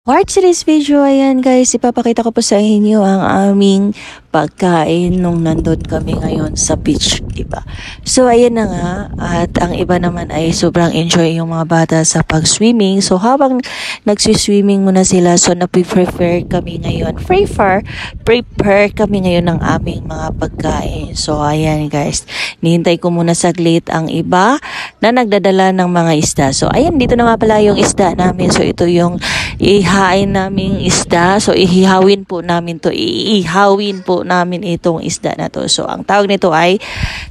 For today's video, ayan guys, ipapakita ko po sa inyo ang aming pagkain nung nandun kami ngayon sa beach, diba? So, ayan na nga, at ang iba naman ay sobrang enjoy yung mga bata sa pag-swimming. So, habang nagsiswimming muna sila, so napiprepare kami ngayon, prepare kami ngayon ng aming mga pagkain. So, ayan guys, nihintay ko muna saglit ang iba na nagdadala ng mga isda. So, ayan, dito na nga pala yung isda namin. So, ito yung ihain naming isda. So, ihihawin po namin itong isda na to. So, ang tawag nito ay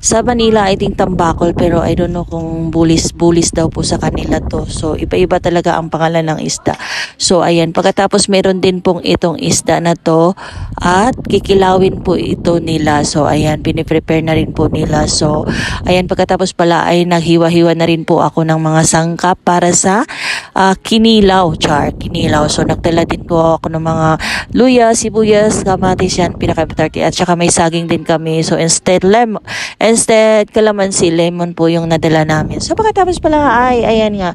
sa Manila, I think tambakol, pero I don't know kung bulis daw po sa kanila to. So, iba-iba talaga ang pangalan ng isda. So, ayan. Pagkatapos, meron din pong itong isda na to at kikilawin po ito nila. So, ayan. Piniprepare na rin po nila. So, ayan. Pagkatapos pala ay naghiwa-hiwa na rin po ako ng mga sangkap para sa kinilaw. So, nagtala din po ako ng mga luya, sibuyas, kamatis yan, pinaka-importante. At saka may saging din kami. So, instead kalamansi, lemon po yung nadala namin. So, pagkatapos pala ayan nga,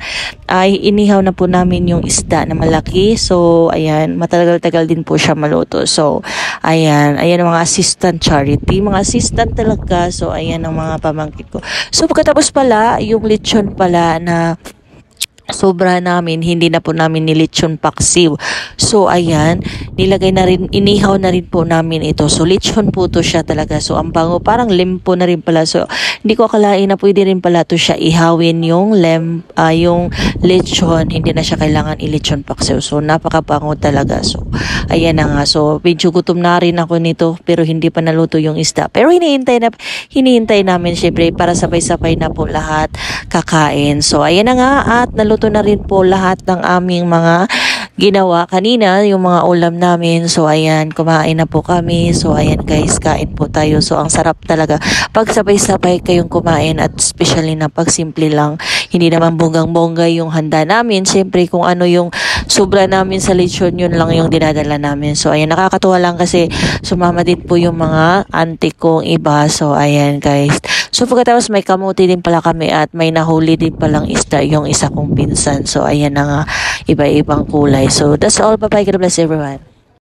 ay inihaw na po namin yung isda na malaki. So, ayan, matagal-tagal din po siya maluto. So, ayan ang mga assistant charity, mga assistant talaga. So, ayan ang mga pamangkin ko. So, pagkatapos pala, yung lechon pala na sobra namin, hindi na po namin nilechon paksiw. So, ayan, inihaw na rin po namin ito. So, lechon po to siya talaga. So, ang bango, parang lempo na rin pala. So, hindi ko akalain na pwede rin pala to siya ihawin yung lechon. Hindi na siya kailangan ilechon paksiw. So, napakabango talaga. So, ayan na nga. So, medyo gutom na rin ako nito, pero hindi pa naluto yung isda. Pero hinihintay namin syempre para sabay-sabay na po lahat kakain. So, ayan na nga, at naluto na rin po lahat ng aming mga ginawa kanina, yung mga ulam namin. So, ayan, kumain na po kami. So, ayan guys, kain po tayo. So, ang sarap talaga pag sabay-sabay kayong kumain, at especially na pag simple lang. Hindi naman bonggang-bongga yung handa namin. Siyempre, kung ano yung sobra namin sa lechon, yun lang yung dinadala namin. So, ayan, nakakatuwa lang kasi sumama din po yung mga auntie kong iba. So, ayan guys. So, pagkatapos may kamuti din pala kami at may nahuli din palang isda yung isa kong pinsan. So, ayan na nga, iba-ibang kulay. So, that's all. Bye-bye. God bless everyone.